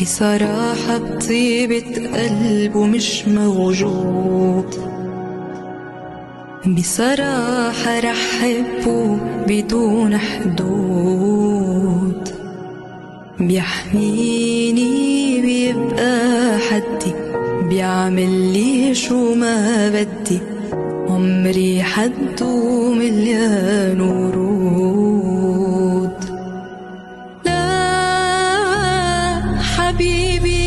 بصراحة بطيبة قلبه مش موجود، بصراحة رح حبه بدون حدود. بيحميني بيبقى حدي، بيعمل لي شو ما بدي، عمري حده مليان ورود. لا حبيبي